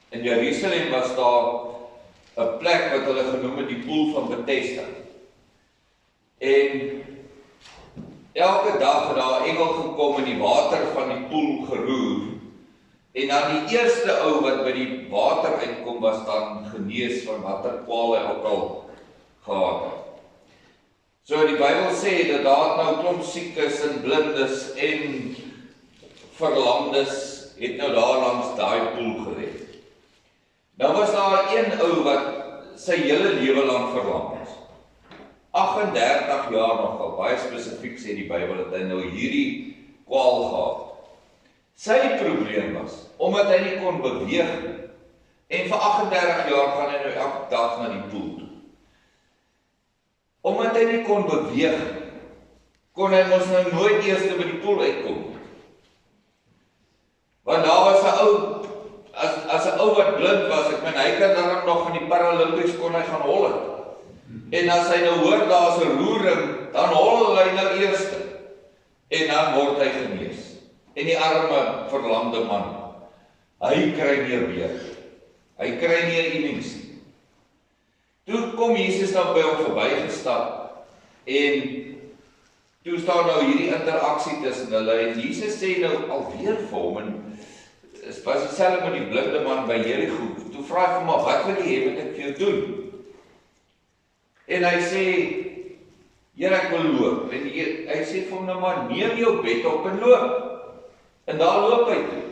In Jerusalem was daar 'n plek wat hulle genoem het die poel van Bethesda. En elke dag het daar 'n engel gekom en die water van die poel geroer. En dan die eerste ou wat by die water uitkom was dan genees van watter kwaal hy ook al gehad het. So die Bybel sê dat daar nou klomp siekes en blindes en verlamdes het nou daar langs daai poel gelê. Nou was daar een ou wat sy hele lewe lank verlam is. 38 jaar nogal, baie spesifiek sê die Bybel dat hy nou hierdie kwaal gehad. Sy probleem was, omdat hy nie kon beweeg nie, en vir 38 jaar gaan hy nou elke dag na die poel toe. Omdat hy nie kon beweeg nie, kon hy mos nou nooit eers by die poel uitkom. Want daar was 'n ou, as 'n ou wat blind was, ek meen hy kan dan nog van die Paralympics kon hy gaan hol het. En as hy nou hoor daar's 'n roering, dan hol hy nou eers en dan word hy genees. En die arme verlamde man, hy kry nie weer. Hy kry nie 'n innings nie. Toe kom Jesus dan by hom verbygestap en toe staan nou hierdie interaksie tussen hulle en Jesus sê nou alweer vir hom en was dieselfde met die blinde man by Jerigo. Toe vra hy vir hom, wat wil jy hê moet ek vir jou doen? En hy sê, Here, ek wil loop. En hy sê vir hom nou maar, neem jou bed op en loop. En daar loop hy toe.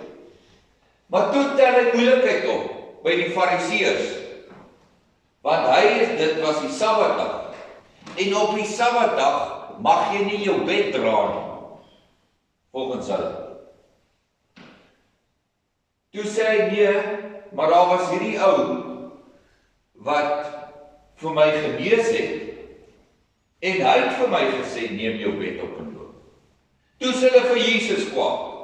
Maar toe tel hy moeilikheid op by die Fariseërs. Want dit was die Sabbatdag. En op die Sabbatdag mag jy nie jou bed dra nie. Volgens hulle. Toe sê hy nee, maar daar was hierdie ou wat vir my genees het en hy het vir my gesê neem jou bed op en loop. Toe sê hulle vir Jesus kwaad.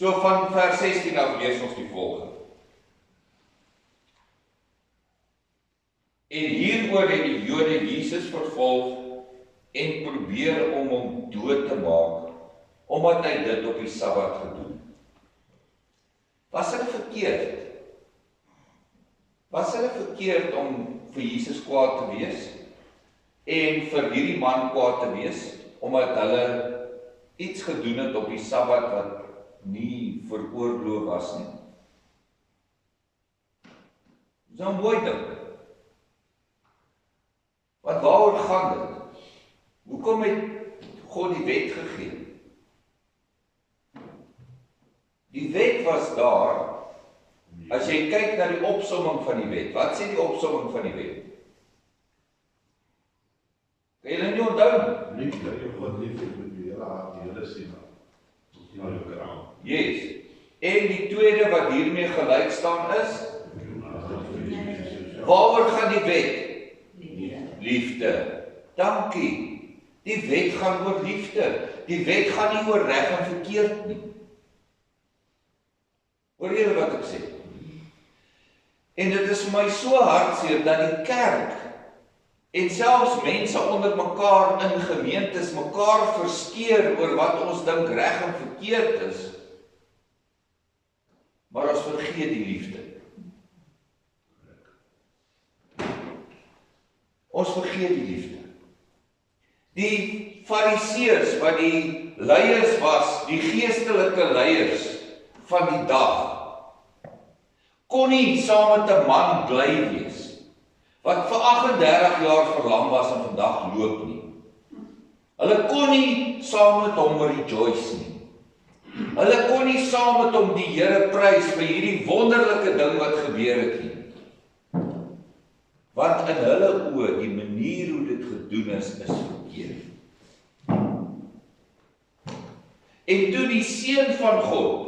So van vers 16 af lees ons die volgende. En hieroor het die Jode Jesus vervolg en probeer om hom dood te maak, omdat hy dit op die Sabbat gedoen. Was hulle verkeerd? Was hulle verkeerd om vir Jesus kwaad te wees? En vir hierdie man kwaad te wees? Omdat hulle iets gedoen het op die Sabbat wat nie veroorloof was nie. Dis nou mooi ding. Want waaroor gaan dit? Hoekom het God die wet gegee? Die wet was daar, as jy kyk na die opsomming van die wet, wat sê die opsomming van die wet? Kan jy nie onthou? Lief dat jy God lief het met die hele hart, die hele siel. Yes. En die tweede wat hiermee gelyk staan is, waaroor gaan die wet? Liefde. Dankie. Die wet gaan oor liefde. Die wet gaan nie oor reg en verkeerd nie. Hoor julle wat ek sê? En dit is vir my so hartseer dat die kerk en selfs mense onder mekaar in gemeentes mekaar verskeer oor wat ons dink reg en verkeerd is. Maar ons vergeet die liefde. Ons vergeet die liefde. Die Fariseërs wat die leiers was, die geestelike leiers van die dag, kon nie saam met 'n man bly wees wat vir 38 jaar verlam was en vandag loop nie. Hulle kon nie saam met hom rejoice nie. Hulle kon nie saam met hom die Here prys vir hierdie wonderlike ding wat gebeur het nie. Want in hulle oë, die manier hoe dit gedoen is verkeerd. En toe die Seun van God,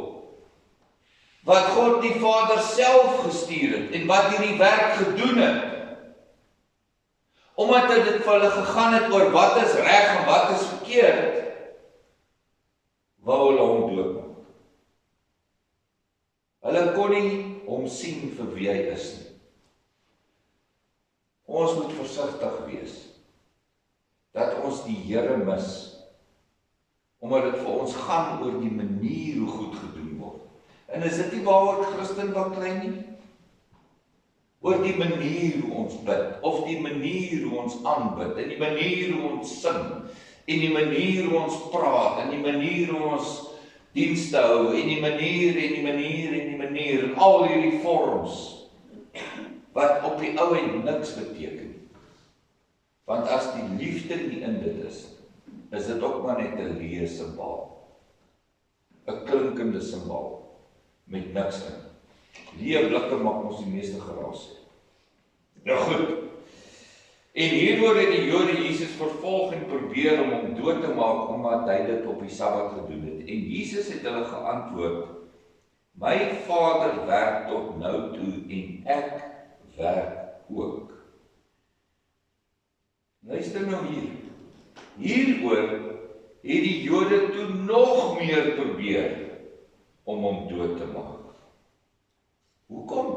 wat God die Vader self gestuur het, en wat hierdie werk gedoen het, omdat dit vir hulle gegaan het oor wat is reg en wat is verkeerd, wou hulle hom doodmaak. Hulle kon nie hom sien vir wie hy is nie. Ons moet versigtig wees dat ons die Here mis, omdat dit vir ons gaan oor die manier hoe goed gedoen word. En is dit nie waaroor Christen baklei nie? Oor die manier hoe ons bid, of die manier hoe ons aanbid, en die manier hoe ons sing, en die manier hoe ons praat, en die manier hoe ons dienste hou, en die manier, en al hierdie vorms, wat op die ou end niks beteken. Want as die liefde nie in dit is dit ook maar net 'n leë simbool. 'n Klinkende simbool, met niks in. Leë blikke maak ons die meeste geraas. Nou goed, en hierdoor het die Jode Jesus vervolg en probeer om hom dood te maak, omdat hy dit op die Sabbat gedoen het. En Jesus het hulle geantwoord, my Vader werk tot nou toe, en ek werk ook. Luister nou hier. Hieroor het die Jode toe nog meer probeer om hom dood te maak. Hoekom?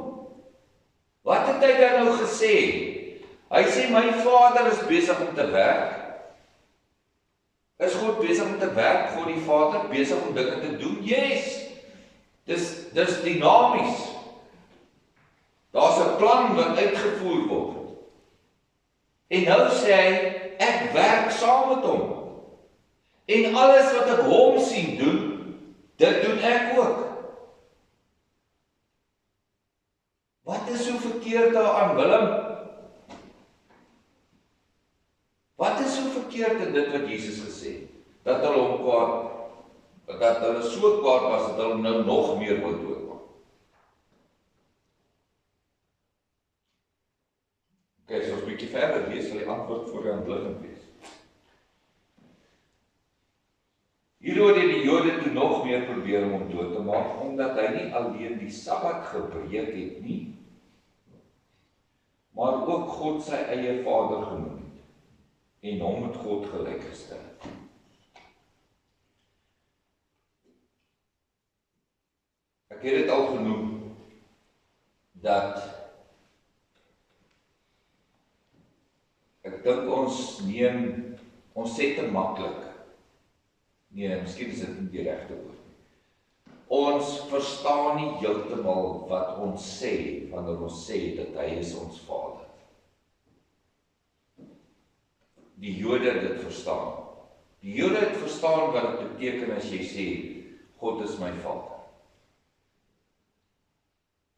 Wat het hy dan nou gesê? Hy sê, my Vader is besig om te werk. Is God besig om te werk? God die Vader besig om dinge te doen? Yes! Dis dinamies. Daar's 'n plan wat uitgevoer word. En nou sê hy, ek werk saam met hom. En alles wat ek hom sien doen, dit doen ek ook. Wat is so verkeerd daaraan, Willem? Wat is so verkeerd in dit wat Jesus gesê het? Dat hulle hom kwaad, dat hulle so kwaad was, dat hulle nou nog meer wil doodmaak. Okay, so as 'n bietjie verder lees, sal die antwoord voor die hand liggend wees. Hieroor het die Jode toe nog meer probeer om hom dood te maak, omdat hy nie alleen die Sabbat gebreek het nie, maar ook God sy eie Vader genoem het, en hom met God gelyk gestel. Ek het dit al genoem, dat ek dink ons sê te maklik, nee, miskien is dit nie die regte woord nie. Ons verstaan nie heeltemal wat ons sê, wanneer ons sê dat hy is ons Vader. Die Jode het dit verstaan. Die Jode het verstaan wat dit beteken as jy sê, God is my Vader.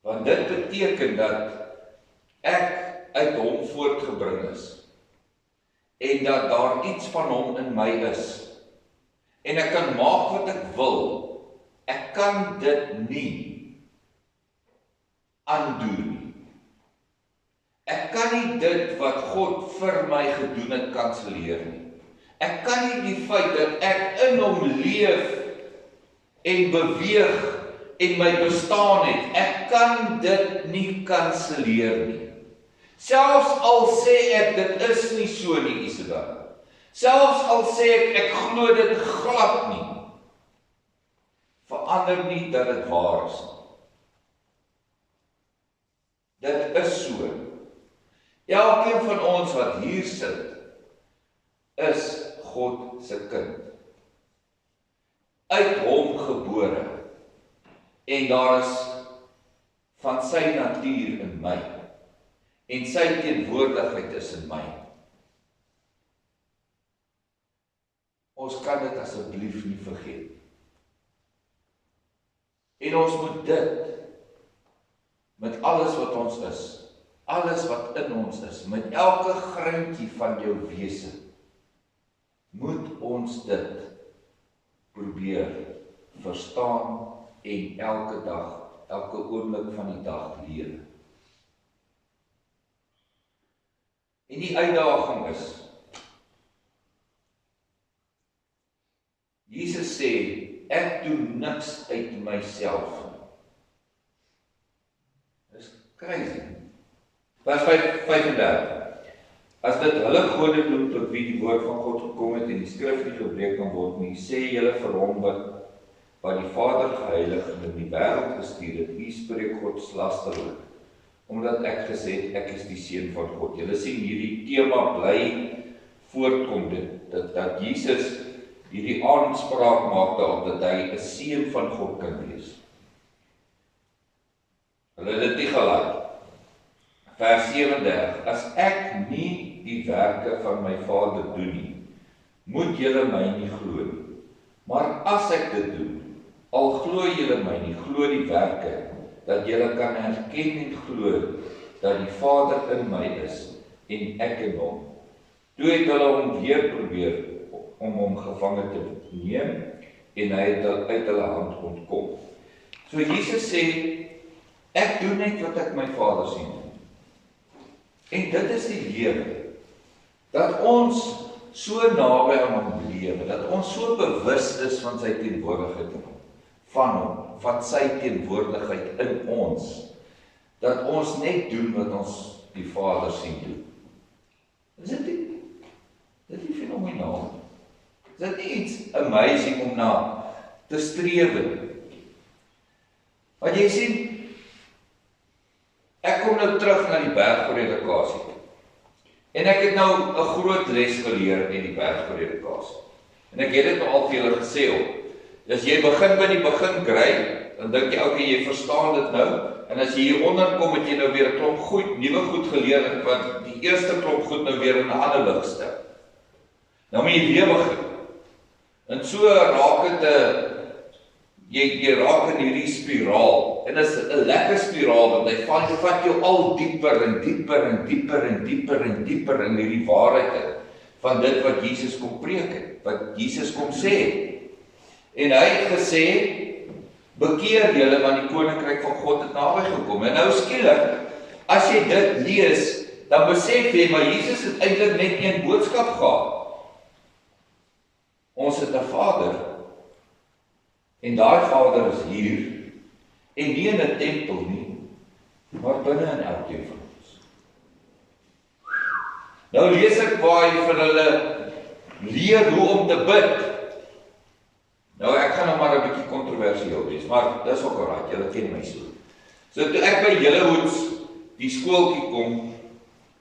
Want dit beteken dat ek uit hom voortgebring is, en dat daar iets van hom in my is, en ek kan maak wat ek wil. Ek kan dit nie aandoen nie. Ek kan nie dit wat God vir my gedoen het kanselleer nie. Ek kan nie die feit dat ek in hom leef en beweeg en my bestaan het, ek kan dit nie kanselleer nie. Selfs al sê ek dit is nie so nie, Isabel. Selfs al sê ek glo dit glad nie, verander nie dat dit waar is. Dit is so. Elkeen van ons wat hier sit, is God se kind. Uit hom gebore. En daar is van sy natuur in my. En sy teenwoordigheid is in my. Ons kan dit asseblief nie vergeet. En ons moet dit, met alles wat ons is, alles wat in ons is, met elke greintjie van jou wese, moet ons dit probeer verstaan en elke dag, elke oomblik van die dag leer. En die uitdaging is, Jesus sê, ek doen niks uit myself. Dis crazy. Vers 35. As dit hulle gode noem tot wie die woord van God gekom het en die skrif nie gebreek kan word nie, sê julle vir hom wat die Vader geheilig en in die wêreld gestuur het, wie spreek godslasterlik, omdat ek gesê het, ek is die seun van God. Julle sien hierdie tema bly voortkom, dat Jesus hierdie aanspraak maak daarop dat hy 'n seun van God kan wees. Hulle het dit nie gelaat. Vers 37, as ek nie die werke van my Vader doen nie, moet julle my nie glo nie. Maar as ek dit doen, al glo julle my nie, glo die werke, dat julle kan erken en glo, dat die Vader in my is, en ek in hom. Toe het hulle hom weer probeer, om hom gevange te neem, en hy het uit hulle hand ontkom. So Jesus sê, ek doen net wat ek my Vader sien. En dit is die lewe, dat ons so naby aan hom lewe, dat ons so bewus is van sy teenwoordigheid van hom, van sy teenwoordigheid in ons, dat ons net doen wat ons die Vader sien doen. Is dit nie? Dit is fenomenaal. Is dit nie iets amazing om na te streef nie? Want jy sien, ek kom nou terug na die bergpredikasie. En ek het nou 'n groot les geleer in die bergpredikasie. En ek het dit nou al vir julle gesê ook. As jy begin by die begin kry, dan dink jy, okay, jy verstaan dit nou. En as jy hieronder kom, het jy nou weer 'n klomp goed, nuwe goed geleer, wat die eerste klomp goed nou weer in 'n ander lig stel. Nou moet jy weer begin. En so raak dit jy raak in hierdie spiraal. En dit is 'n lekker spiraal, want hy vat jou al dieper en dieper en dieper en dieper en dieper in hierdie waarheid van dit wat Jesus kom preek het, wat Jesus kom sê. En hy het gesê, bekeer julle, want die koninkryk van God het naby gekom. En nou skielik, as jy dit lees, dan besef jy, maar Jesus het eintlik net een boodskap gehad. Ons het 'n Vader, en daai Vader is hier, en nie in 'n tempel nie, maar binne in elkeen van ons. Nou lees ek waar hy vir hulle leer hoe om te bid. Nou ek gaan nou maar 'n bietjie kontroversieel wees, maar dis ook alraai, julle ken my so. So toe ek by Jullehoods die skooltjie kom,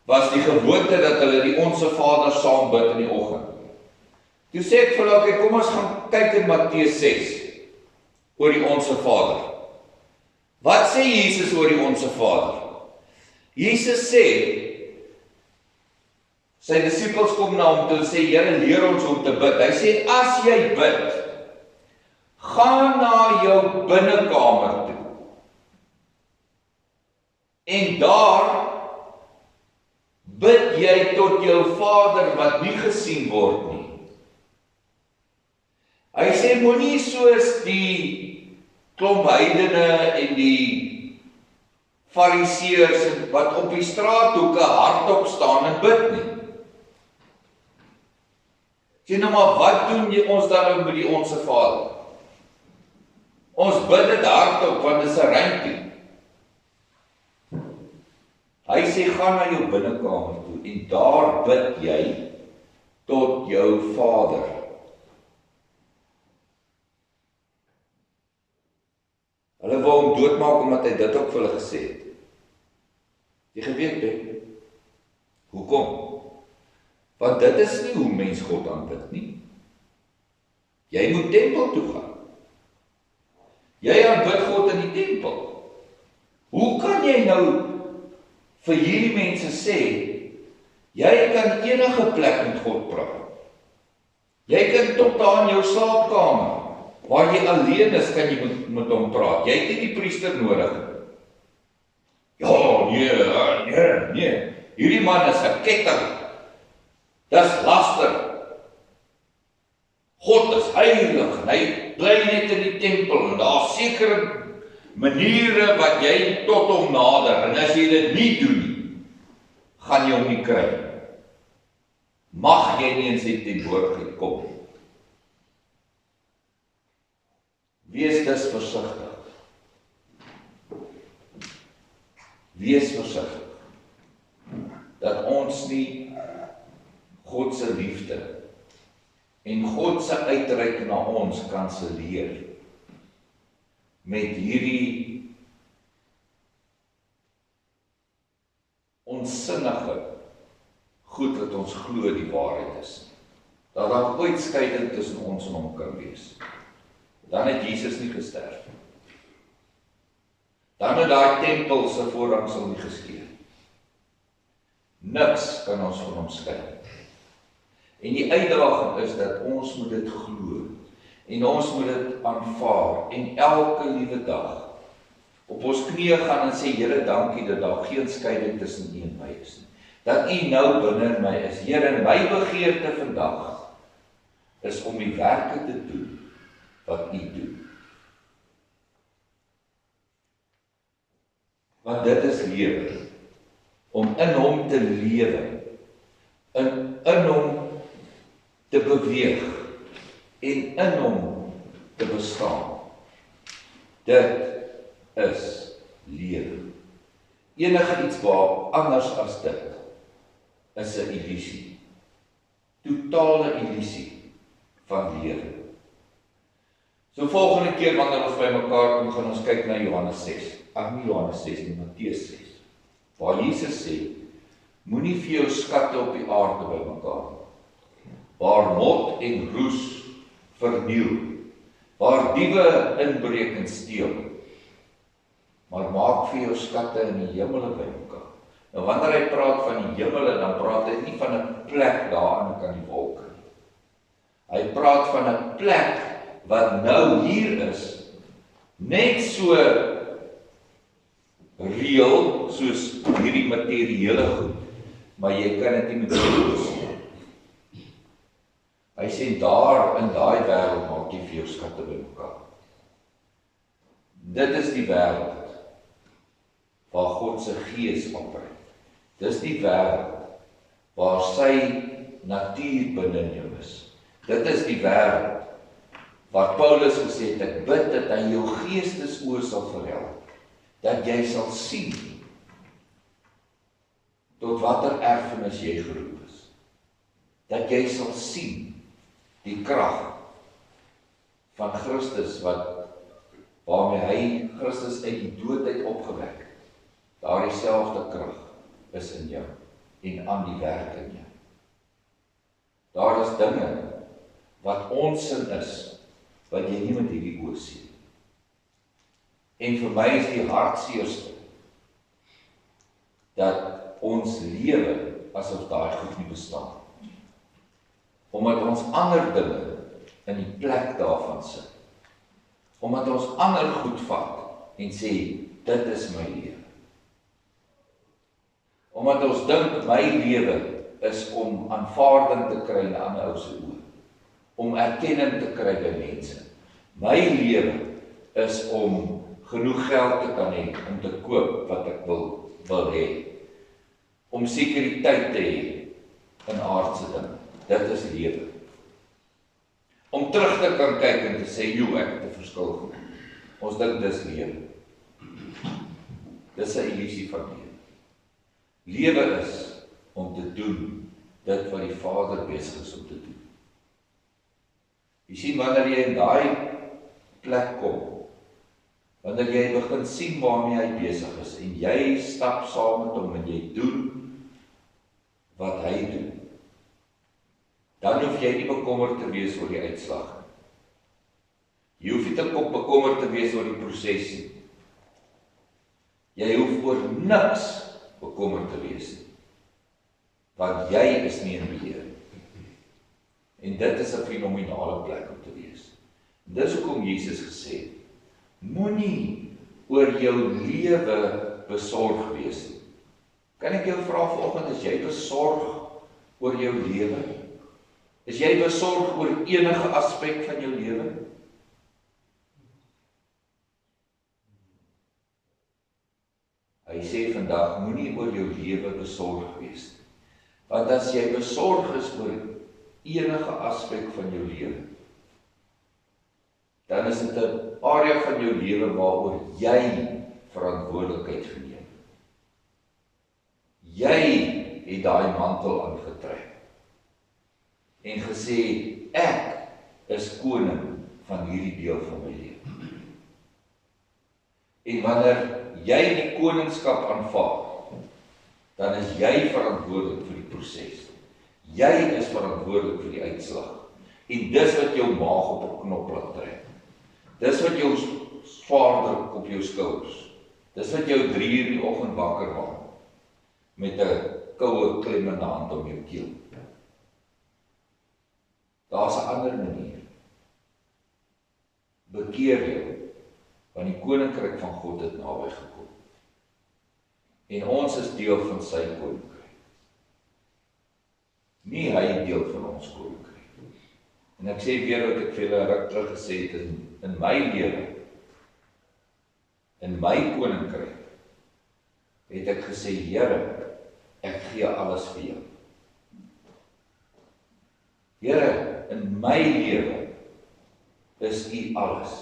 was die gewoonte dat hulle die Onse Vader saam bid in die oggend. Toe sê ek vir hulle, okay, kom ons gaan kyk in Matteus 6 oor die Onse Vader. Wat sê Jesus oor die Onse Vader? Jesus sê, sy disippels kom na hom toe en sê, Here, leer ons hoe om te bid. Hy sê, as jy bid, gaan na jou binnekamer toe. En daar bid jy tot jou Vader wat nie gesien word nie. Hy sê, moenie soos die klomp heidene en die fariseërs wat op die straathoeke hardop staan en bid nie. Sê nou maar, wat doen ons dan nou met die Onse Vader? Ons bid dit hardop, want dit is 'n ruimte. Hy sê, gaan na jou binnekamer toe, en daar bid jy tot jou Vader. Hulle wou hom doodmaak, omdat hy dit ook vir hulle gesê het. Jy geweet het, hoekom? Want dit is nie hoe mens God aanbid nie. Jy moet tempel toe gaan. Jy aanbid God in die tempel. Hoe kan jy nou vir hierdie mense sê, jy kan enige plek met God praat. Jy kan tot daar in jou slaapkamer, waar jy alleen is, kan jy met hom praat. Jy het nie die priester nodig. Ja, nee. Hierdie man is 'n ketting. Dis laster. God is heilig, en hy bly net in die tempel, en daar is sekere maniere wat jy tot hom nader, en as jy dit nie doen nie, gaan jy hom nie kry. Mag jy nie in sy teenwoordigheid kom. Wees dus versigtig. Wees versigtig, dat ons nie God se liefde en God se uitreik na ons kanselleer met hierdie onsinnige goed wat ons glo die waarheid is. Dat daar ooit skeiding tussen ons en hom kan wees. Dan het Jesus nie gesterf. dan het daai tempel se voorhangsel nie geskeur. Niks kan ons van hom skei. En die uitdaging is dat ons moet dit glo, en ons moet dit aanvaar, en elke liewe dag op ons knieë gaan en sê, Here, dankie dat daar geen skeiding tussen U en my is nie. Dat U nou binne in my is. Here, my begeerte vandag is om die werke te doen wat U doen. Want dit is lewe. Om in hom te lewe, in hom te beweeg en in hom te bestaan. Dit is lewe. Enige iets waar anders as dit is 'n illusie. Totale illusie van lewe. So volgende keer wanneer ons by mekaar kom, gaan ons kyk na Johannes 6. Nie Johannes 6 nie, Matteus 6. Waar Jesus sê, moenie vir jou skatte op die aarde bymekaar nie, waar mot en roes verniel, waar diewe inbreek en steel, maar maak vir jou skatte in die hemele bymekaar. Nou wanneer hy praat van die hemele, dan praat hy nie van 'n plek daar aan kan die wolke nie. Hy praat van 'n plek wat nou hier is, net so reël soos hierdie materiële goed, maar jy kan dit nie met jou sien. Hy sê daar in daai wêreld maak jy vir jou skatte bymekaar. Dit is die wêreld waar God se gees opreik. Dis die wêreld waar sy natuur binne in jou is. Dit is die wêreld waar Paulus gesê het, ek bid dat hy jou geestesoë sal verhelder, dat jy sal sien tot watter erfenis jy geroep is. Dat jy sal sien die krag van Christus waarmee hy Christus uit die dood uit opgewek. Daardie selfde krag is in jou en aan die werk in jou. Daar is dinge wat onsin is, wat jy nie met hierdie oë sien. En vir my is die hartseerste dat ons lewe asof daai goed nie bestaan. Omdat ons ander dinge in die plek daarvan sit. Omdat ons ander goed vat en sê, dit is my lewe. Omdat ons dink my lewe is om aanvaarding te kry in 'n ander ou se oë. Om erkenning te kry by mense. My lewe is om genoeg geld te kan hê om te koop wat ek wil hê. Om sekuriteit te hê in aardse dinge. Dit is lewe. Om terug te kan kyk en te sê, joe, ek het 'n verskil gemaak. Ons dink dis lewe. Dis 'n illusie van lewe. Lewe is om te doen dit wat die Vader besig is om te doen. Jy sien, wanneer jy in daai plek kom, wanneer jy begin sien waarmee hy besig is, en jy stap saam met hom en jy doen wat hy doen, dan hoef jy nie bekommerd te wees oor die uitslag nie. Jy hoef nie te bekommerd te wees oor die proses nie. Jy hoef oor niks bekommerd te wees nie. Want jy is nie in beheer. En dit is 'n fenominale plek om te wees. En dis hoekom Jesus gesê het, moenie oor jou lewe besorg wees nie. Kan ek jou vra vanoggend, is jy besorg oor jou lewe? Is jy besorg oor enige aspek van jou lewe? Hy sê vandag, moenie oor jou lewe besorg wees nie. Want as jy besorg is oor enige aspek van jou lewe, dan is dit 'n area van jou lewe waaroor jy verantwoordelikheid geneem. Jy het daai mantel aangetrek en gesê, ek is koning van hierdie deel van my lewe. En wanneer jy die koningskap aanvaar, dan is jy verantwoordelik vir die proses. Jy is verantwoordelik vir die uitslag. En dis wat jou maag op 'n knop laat trek. Dis wat jou swaar druk op jou skouers. Dis wat jou 3 uur die oggend wakker maak, met 'n koue klem in die hand om jou keel. Daar's 'n ander manier. Bekeer jou, want die koninkryk van God het naby gekom. En ons is deel van sy koninkryk. Nie hy deel van ons koninkryk. En ek sê weer wat ek vir julle ruk terug gesê het, in my lewe, in my koninkryk, het ek gesê, Here, ek gee alles vir jou. Here, in my lewe is U alles.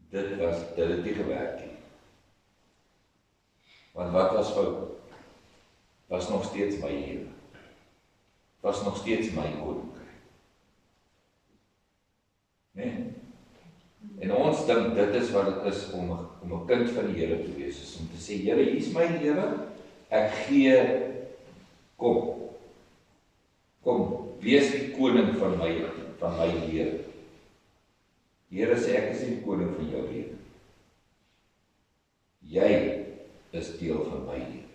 Dit het nie gewerk nie. Want wat was fout? Was nog steeds my lewe. Was nog steeds my koninkryk. Nee. En ons dink dit is wat dit is om 'n kind van die Here te wees, is om te sê, Here, hier is my lewe, ek gee, kom, wees die koning van my lewe. Die Here sê, ek is nie die koning van jou lewe. Jy is deel van my lewe.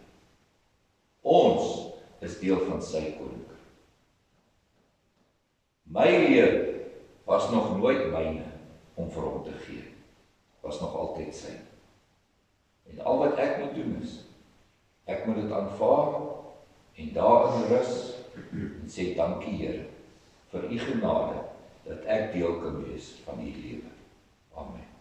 Ons is deel van sy koninkryk. My lewe was nog nooit myne om vir hom te gee. Was nog altyd sy. En al wat ek moet doen is, ek moet dit aanvaar en daarin rus en sê dankie Here vir U genade dat ek deel kan wees van U lewe. Amen.